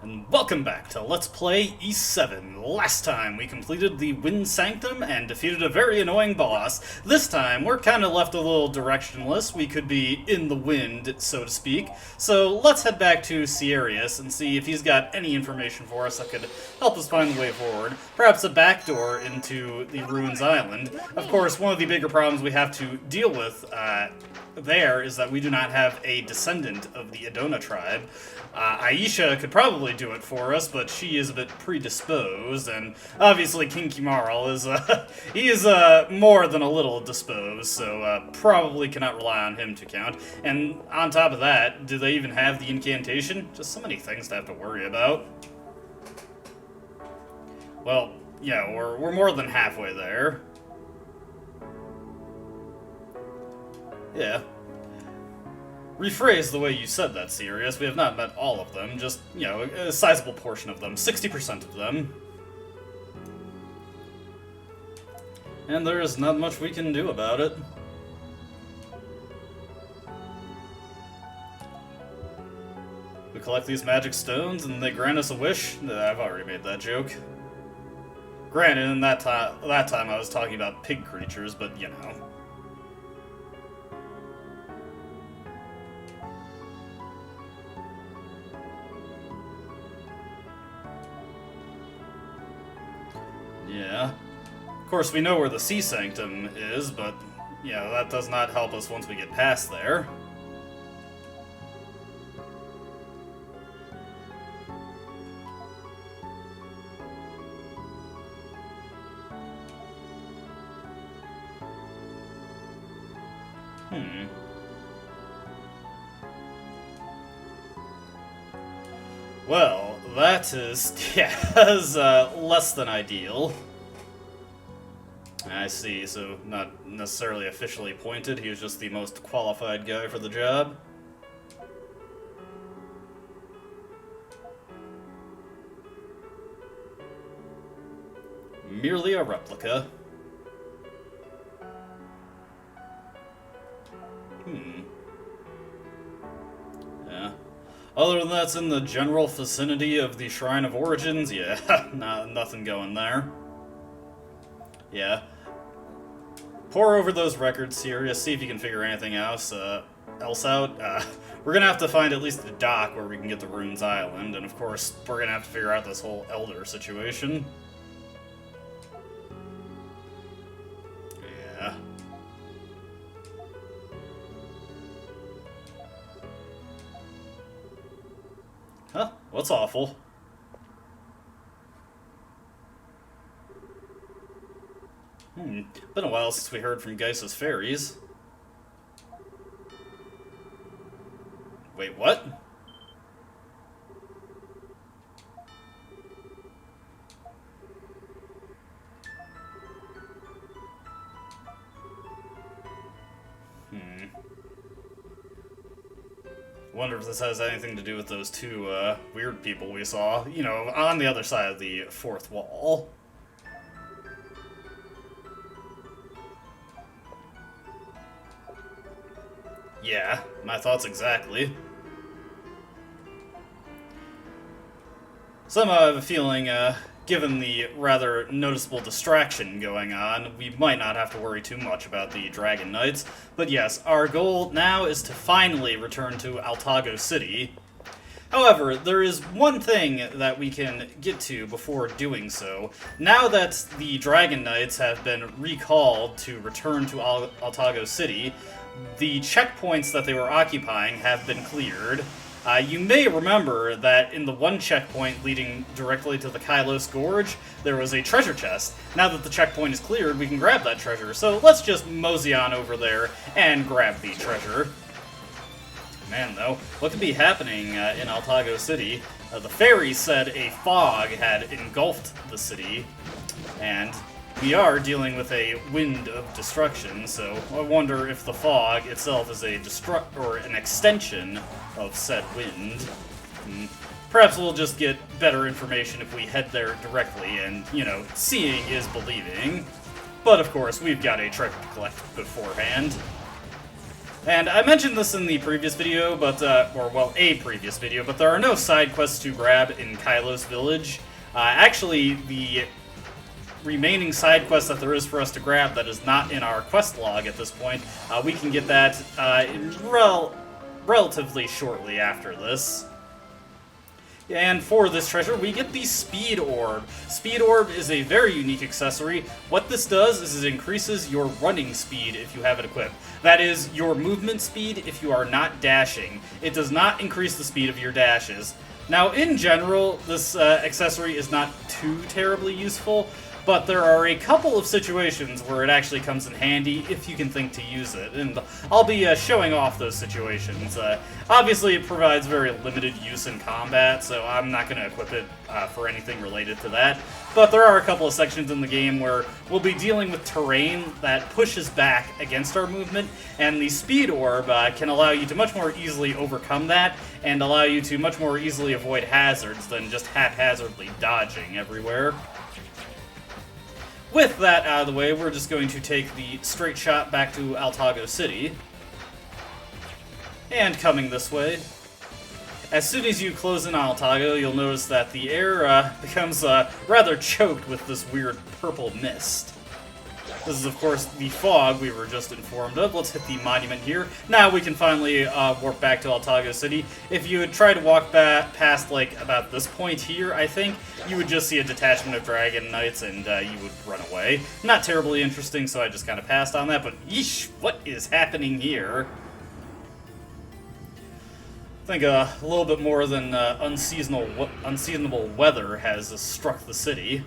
And welcome back to Let's Play E7. Last time we completed the Wind Sanctum and defeated a very annoying boss. This time we're kind of left a little directionless. We could be in the wind, so to speak. So let's head back to Ciarius and see if he's got any information for us that could help us find the way forward. Perhaps a backdoor into the Ruins Island. Of course, one of the bigger problems we have to deal with there is that we do not have a descendant of the Adona tribe. Aisha could probably do it for us, but she is a bit predisposed, and obviously King Kimarl is, he is, more than a little disposed, so, probably cannot rely on him to count. And on top of that, do they even have the incantation? Just so many things to have to worry about. Well, yeah, we're more than halfway there. Yeah. Rephrase the way you said that, Ciarius. We have not met all of them, just, you know, a sizable portion of them, 60% of them. And there is not much we can do about it. We collect these magic stones and they grant us a wish? I've already made that joke. Granted, in that time I was talking about pig creatures, but you know. Yeah. Of course, we know where the Sea Sanctum is, but, you know, that does not help us once we get past there. Well, that is, yeah, is less than ideal. I see, so not necessarily officially appointed, he was just the most qualified guy for the job. Merely a replica. Yeah. Other than that's in the general vicinity of the Shrine of Origins, yeah, nothing going there. Yeah. Pour over those records, Ciarius, see if you can figure anything else out. We're gonna have to find at least a dock where we can get to Ruins Island, and of course, we're gonna have to figure out this whole Elder situation. Yeah. Huh? What's awful? Been a while since we heard from Geissa's fairies. Wait, what? Wonder if this has anything to do with those two, weird people we saw, you know, on the other side of the fourth wall. Yeah, my thoughts exactly. Somehow I have a feeling, given the rather noticeable distraction going on, we might not have to worry too much about the Dragon Knights. But yes, our goal now is to finally return to Altago City. However, there is one thing that we can get to before doing so. Now that the Dragon Knights have been recalled to return to Altago City, the checkpoints that they were occupying have been cleared. You may remember that in the one checkpoint leading directly to the Kylos Gorge, there was a treasure chest. Now that the checkpoint is cleared, we can grab that treasure, so let's just mosey on over there and grab the treasure. Man, though, what could be happening in Altago City? The fairies said a fog had engulfed the city, and we are dealing with a wind of destruction, so I wonder if the fog itself is a or an extension of said wind. Perhaps we'll just get better information if we head there directly, and, you know, seeing is believing. But of course, we've got a treasure to collect beforehand. And I mentioned this in the previous video, but, a previous video, but there are no side quests to grab in Kylos Village. Actually, the remaining side quest that there is for us to grab that is not in our quest log at this point, we can get that relatively shortly after this. And for this treasure, we get the Speed Orb. Speed Orb is a very unique accessory. What this does is it increases your running speed if you have it equipped. That is, your movement speed if you are not dashing. It does not increase the speed of your dashes. Now, in general, this accessory is not too terribly useful, but there are a couple of situations where it actually comes in handy if you can think to use it, and I'll be showing off those situations. Obviously, it provides very limited use in combat, so I'm not going to equip it for anything related to that, but there are a couple of sections in the game where we'll be dealing with terrain that pushes back against our movement, and the Speed Orb can allow you to much more easily overcome that, and allow you to much more easily avoid hazards than just haphazardly dodging everywhere. With that out of the way, we're just going to take the straight shot back to Altago City. And coming this way, as soon as you close in Altago, you'll notice that the air becomes rather choked with this weird purple mist. This is, of course, the fog we were just informed of. Let's hit the monument here. Now we can finally warp back to Altago City. If you would try to walk back past, like, about this point here, I think, you would just see a detachment of Dragon Knights and you would run away. Not terribly interesting, so I just kind of passed on that, but yeesh, what is happening here? I think a little bit more than unseasonable weather has struck the city.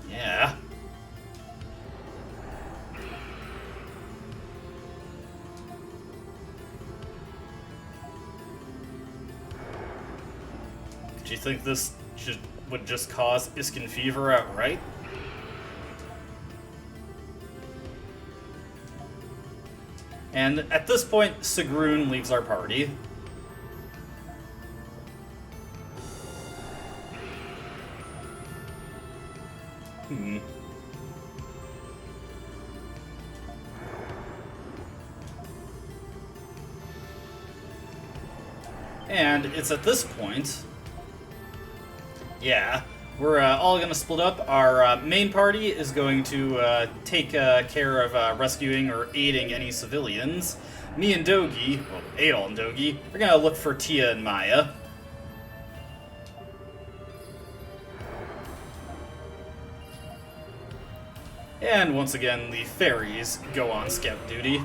Yeah. Do you think this would just cause Iskin fever outright? And at this point, Sigrun leaves our party. And it's at this point, yeah, we're all going to split up. Our main party is going to take care of rescuing or aiding any civilians. Me and Dogi, well, Adol and Dogi, are going to look for Tia and Maya. And once again, the fairies go on scout duty.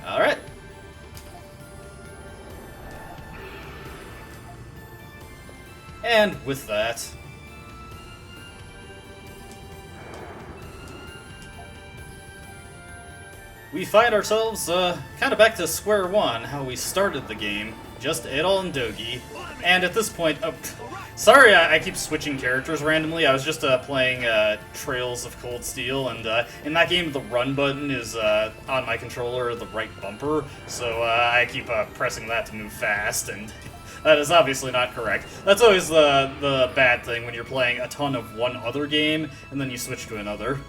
Alright. And with that, we find ourselves kind of back to square one, how we started the game. Just Adol and Dogi. And at this point, sorry I keep switching characters randomly. I was just playing Trails of Cold Steel, and in that game the run button is on my controller, the right bumper, so I keep pressing that to move fast, and that is obviously not correct. That's always the bad thing when you're playing a ton of one other game, and then you switch to another.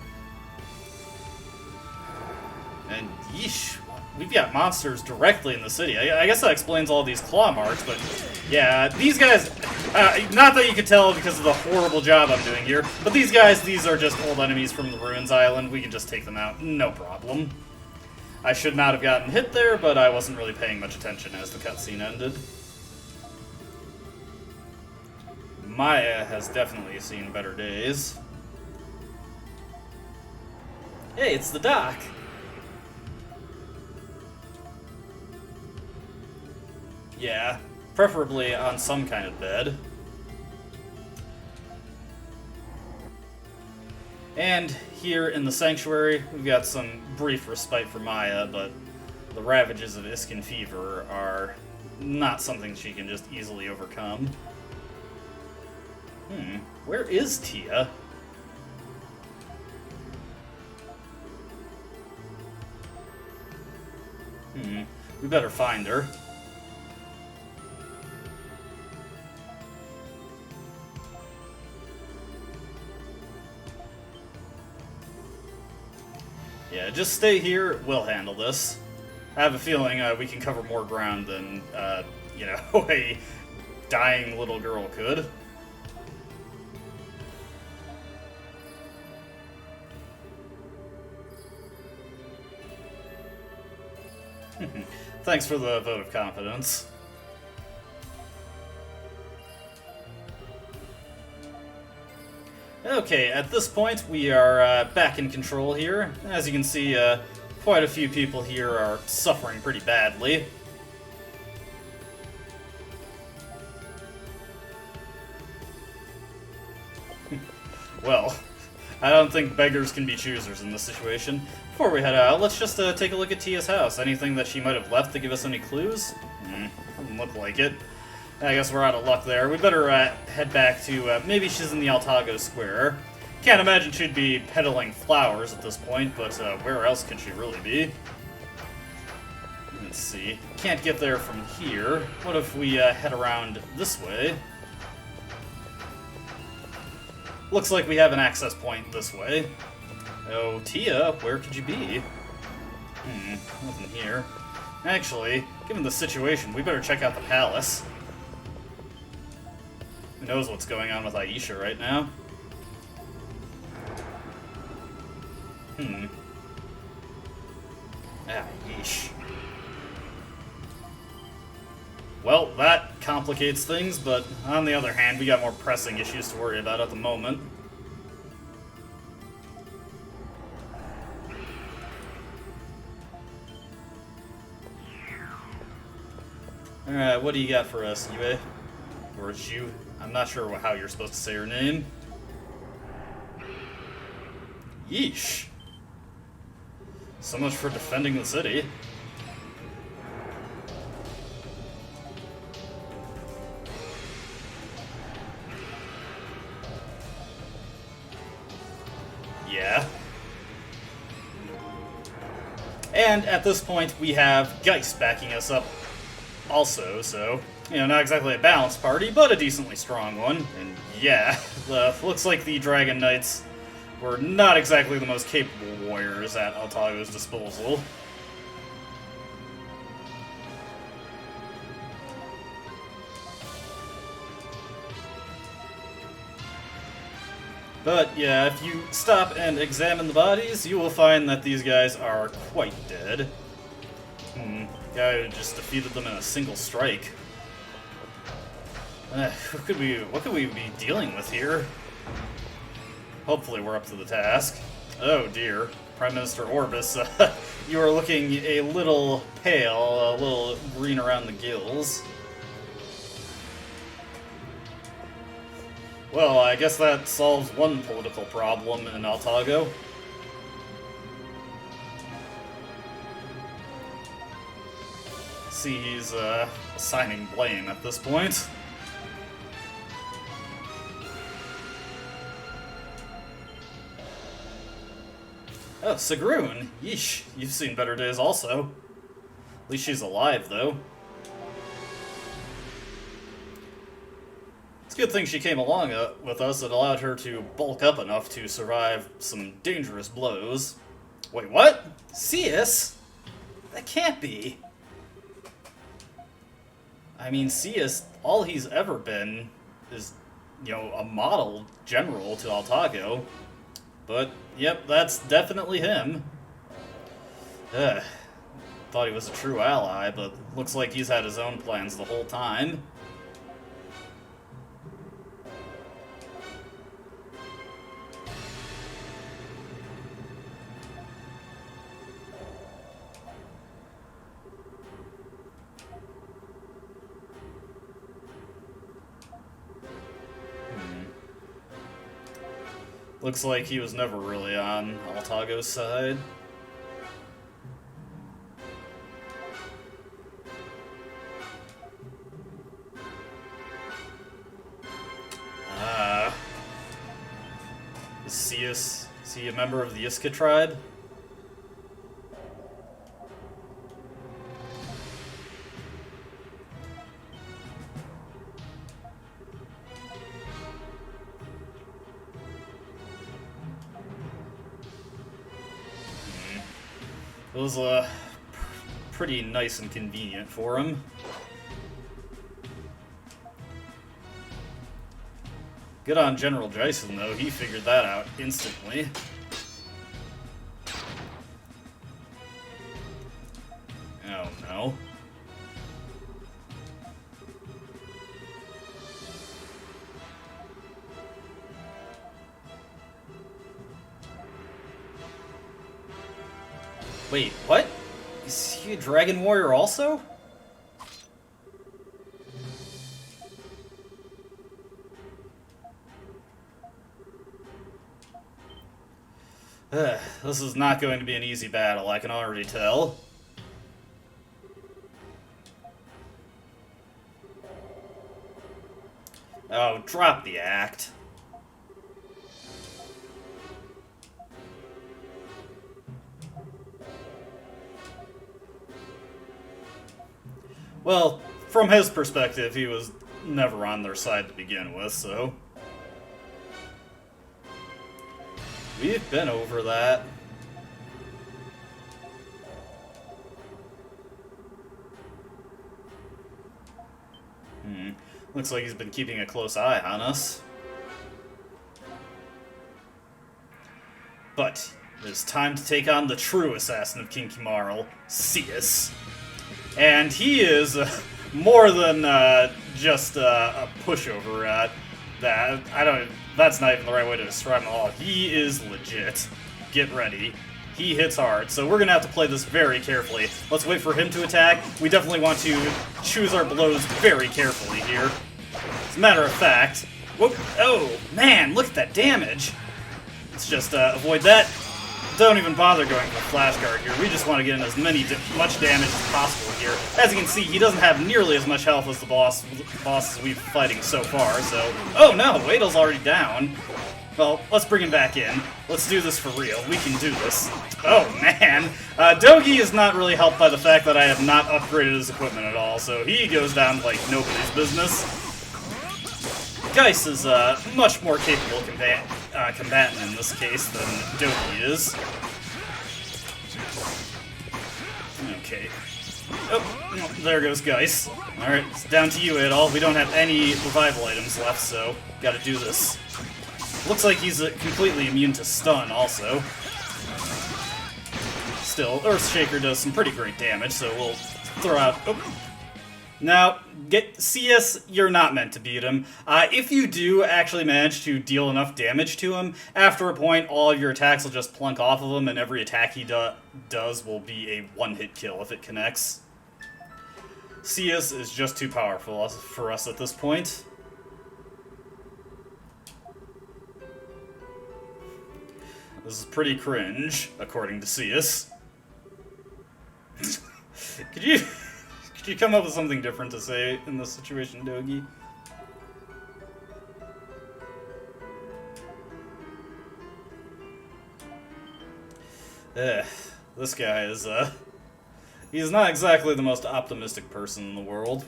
And yeesh, we've got monsters directly in the city. I guess that explains all these claw marks, but yeah, these guys, not that you could tell because of the horrible job I'm doing here, but these guys, these are just old enemies from the Ruins Island. We can just take them out, no problem. I should not have gotten hit there, but I wasn't really paying much attention as the cutscene ended. Maya has definitely seen better days. Hey, it's the dock. Yeah, preferably on some kind of bed. And here in the sanctuary, we've got some brief respite for Maya, but the ravages of Iskin fever are not something she can just easily overcome. Where is Tia? We better find her. Yeah, just stay here. We'll handle this. I have a feeling we can cover more ground than, you know, a dying little girl could. Thanks for the vote of confidence. Okay, at this point we are back in control here. As you can see, quite a few people here are suffering pretty badly. Well, I don't think beggars can be choosers in this situation. Before we head out, let's just take a look at Tia's house. Anything that she might have left to give us any clues? Doesn't look like it. I guess we're out of luck there. We better head back to, maybe she's in the Altago Square. Can't imagine she'd be peddling flowers at this point, but where else could she really be? Let's see. Can't get there from here. What if we head around this way? Looks like we have an access point this way. Oh, Tia, where could you be? Nothing here. Actually, given the situation, we better check out the palace. Who knows what's going on with Aisha right now? Yeesh. Well, that complicates things, but on the other hand, we got more pressing issues to worry about at the moment. Alright, what do you got for us, Yue? Or Zhu? I'm not sure how you're supposed to say her name. Yeesh. So much for defending the city. Yeah. And at this point, we have Geist backing us up also, so, you know, not exactly a balanced party, but a decently strong one. And yeah, looks like the Dragon Knights were not exactly the most capable warriors at Altago's disposal. But yeah, if you stop and examine the bodies, you will find that these guys are quite dead. Guy who just defeated them in a single strike. What could we be dealing with here? Hopefully we're up to the task. Oh dear. Prime Minister Orbis, you are looking a little pale, a little green around the gills. Well, I guess that solves one political problem in Altago. See, he's assigning blame at this point. Oh, Sigrun! Yeesh, you've seen better days also. At least she's alive, though. It's a good thing she came along with us. It allowed her to bulk up enough to survive some dangerous blows. Wait, what? Sius? That can't be. I mean, Sius, all he's ever been is, you know, a model general to Altago. But, yep, that's definitely him. Thought he was a true ally, but looks like he's had his own plans the whole time. Looks like he was never really on Altago's side. Is he a member of the Iska tribe? It was pretty nice and convenient for him. Good on General Jason, though. He figured that out instantly. Oh, no. Wait, what? Is he a Dragon Warrior also? This is not going to be an easy battle, I can already tell. Oh, drop the act. Well, from his perspective, he was never on their side to begin with, so... We've been over that. Looks like he's been keeping a close eye on us. But it is time to take on the true assassin of King Kimarl, Ceus. And he is more than just a pushover at that. That's not even the right way to describe him at all. He is legit. Get ready. He hits hard, so we're going to have to play this very carefully. Let's wait for him to attack. We definitely want to choose our blows very carefully here. As a matter of fact... Whoop, oh, man, look at that damage! Let's just avoid that. Don't even bother going for the flash guard here. We just want to get in as much damage as possible here. As you can see, he doesn't have nearly as much health as the bosses we've been fighting so far, so... Oh no, Wadel's already down. Well, let's bring him back in. Let's do this for real. We can do this. Oh, man. Dogi is not really helped by the fact that I have not upgraded his equipment at all, so he goes down like nobody's business. Geist is a much more capable combatant in this case than Dogi is. Okay. Oh, there goes Geist. Alright, it's down to you, Adol. We don't have any revival items left, so gotta do this. Looks like he's completely immune to stun, also. Still, Earthshaker does some pretty great damage, so we'll throw out... Oh. Now, Ceus, you're not meant to beat him. If you do actually manage to deal enough damage to him, after a point, all of your attacks will just plunk off of him, and every attack he does will be a one-hit kill if it connects. Ceus is just too powerful for us at this point. This is pretty cringe, according to Ceus. Could you come up with something different to say in this situation, Dogi? This guy is, he's not exactly the most optimistic person in the world.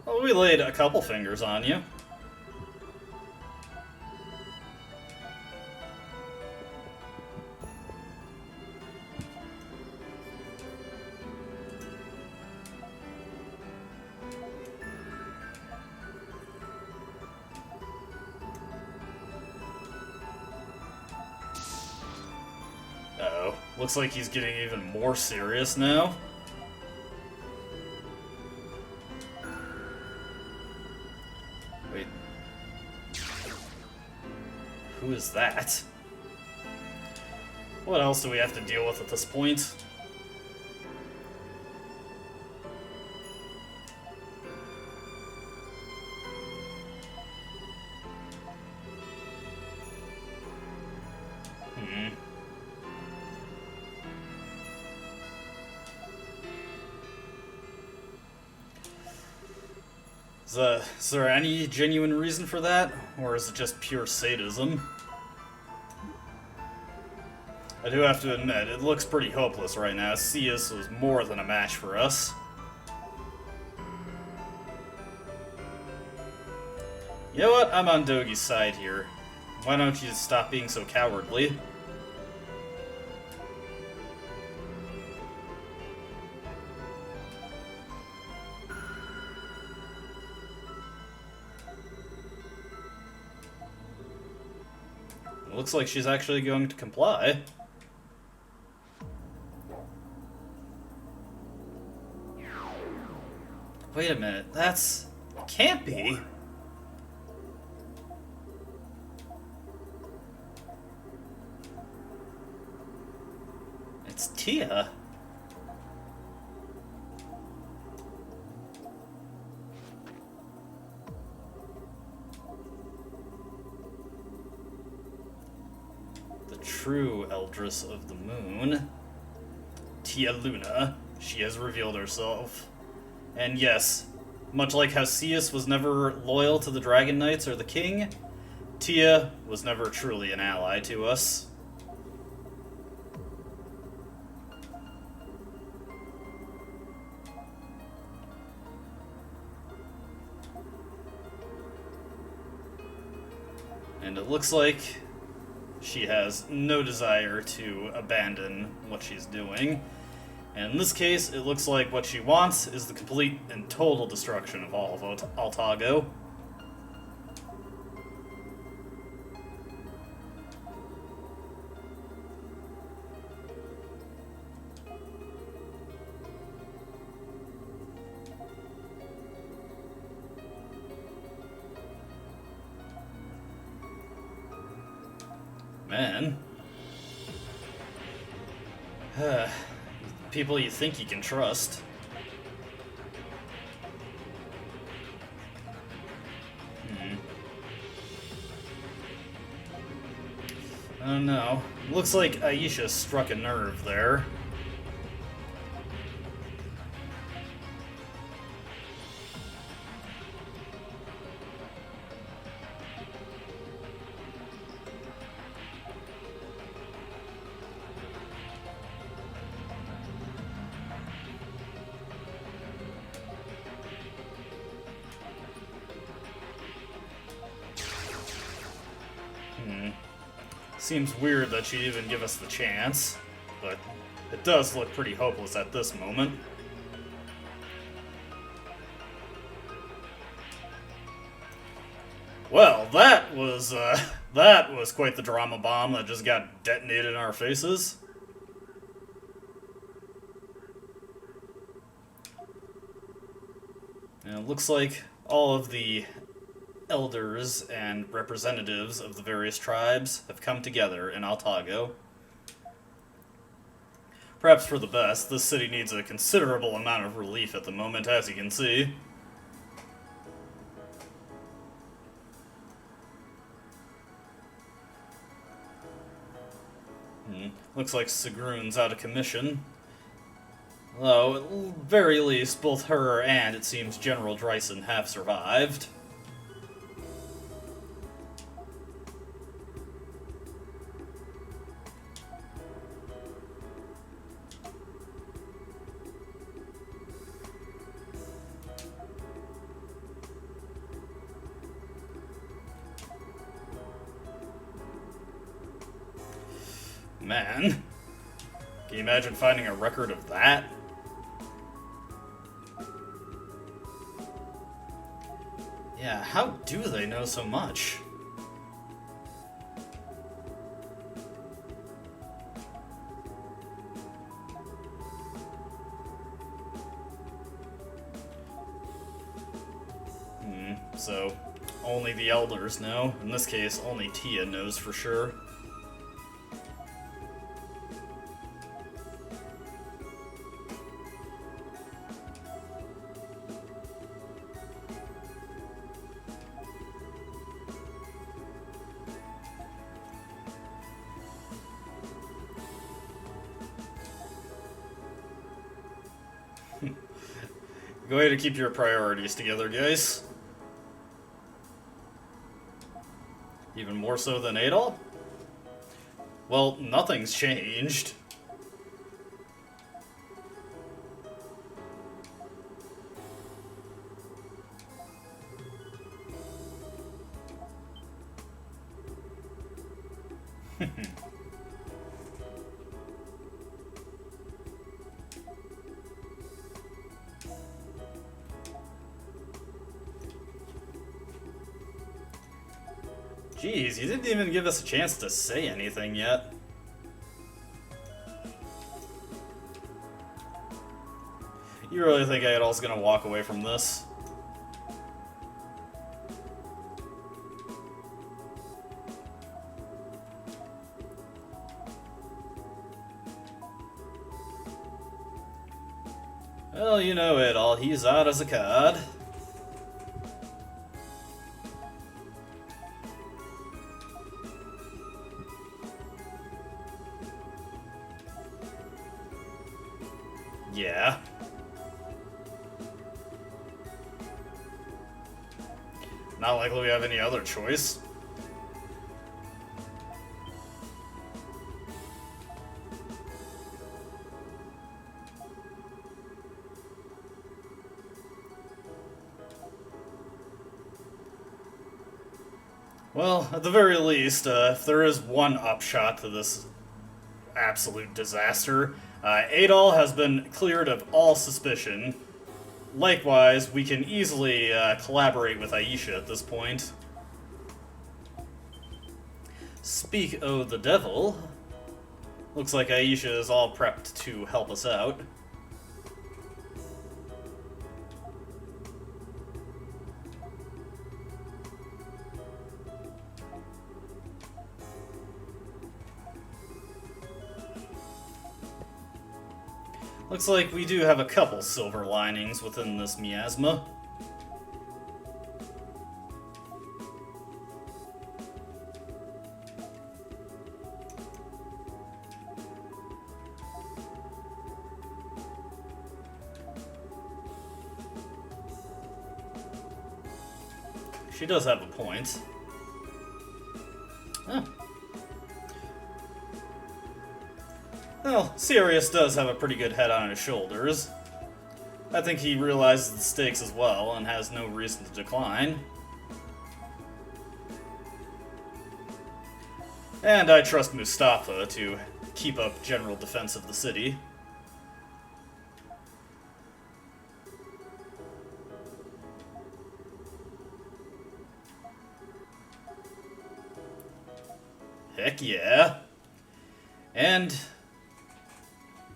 Well, we laid a couple fingers on you. Uh-oh. Looks like he's getting even more serious now. Wait. Who is that? What else do we have to deal with at this point? Is there any genuine reason for that? Or is it just pure sadism? I do have to admit, it looks pretty hopeless right now. Ceus was more than a match for us. You know what? I'm on Dogi's side here. Why don't you stop being so cowardly? It looks like she's actually going to comply. Wait a minute, that's... can't be. It's Tia. The true Eldris of the Moon. Tia Luna. She has revealed herself. And yes, much like how Sius was never loyal to the Dragon Knights or the King, Tia was never truly an ally to us. And it looks like she has no desire to abandon what she's doing. And in this case, it looks like what she wants is the complete and total destruction of all of Altago. Man. People you think you can trust. I don't know. Looks like Aisha struck a nerve there. Seems weird that she'd even give us the chance, but it does look pretty hopeless at this moment. Well, that was quite the drama bomb that just got detonated in our faces. And it looks like all of the elders and representatives of the various tribes have come together in Altago. Perhaps for the best. This city needs a considerable amount of relief at the moment, as you can see. Looks like Sigrun's out of commission. Though, at the very least, both her and, it seems, General Dryson have survived. Man, can you imagine finding a record of that? Yeah, how do they know so much? So, only the elders know. In this case, only Tia knows for sure. Go ahead and keep your priorities together, guys. Even more so than Adol? Well, nothing's changed. Jeez, you didn't even give us a chance to say anything yet. You really think Adol's gonna walk away from this? Well, you know Adol, he's out as a card. Yeah. Not likely we have any other choice. Well, at the very least, if there is one upshot to this absolute disaster, Adol has been cleared of all suspicion. Likewise, we can easily collaborate with Aisha at this point. Speak o' the devil. Looks like Aisha is all prepped to help us out. Looks like we do have a couple silver linings within this miasma. She does have a point. Huh. Well, Sirius does have a pretty good head on his shoulders. I think he realizes the stakes as well and has no reason to decline. And I trust Mustafa to keep up general defense of the city. Heck yeah. And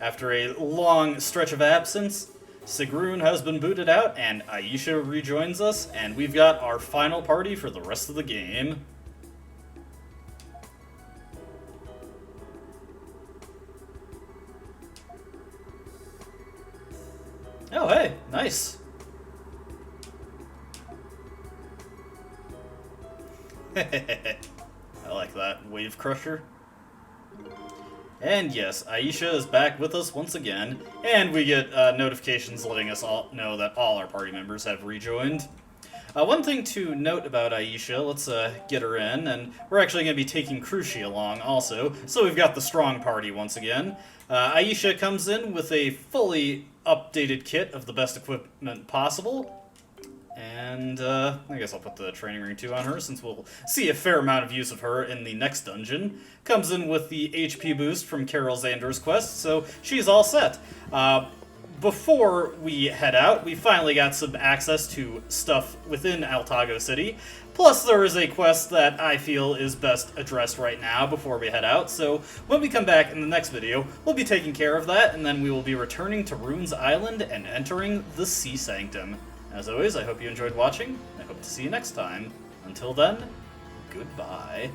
after a long stretch of absence, Sigrun has been booted out, and Aisha rejoins us, and we've got our final party for the rest of the game. Oh, hey, nice. I like that, Wave Crusher. And yes, Aisha is back with us once again, and we get notifications letting us all know that all our party members have rejoined. One thing to note about Aisha, let's get her in, and we're actually going to be taking Cruci along also, so we've got the strong party once again. Aisha comes in with a fully updated kit of the best equipment possible. And, I guess I'll put the training ring 2 on her, since we'll see a fair amount of use of her in the next dungeon. Comes in with the HP boost from Carol Xander's quest, so she's all set. Before we head out, we finally got some access to stuff within Altago City. Plus, there is a quest that I feel is best addressed right now before we head out, so when we come back in the next video, we'll be taking care of that, and then we will be returning to Runes Island and entering the Sea Sanctum. As always, I hope you enjoyed watching. I hope to see you next time. Until then, goodbye.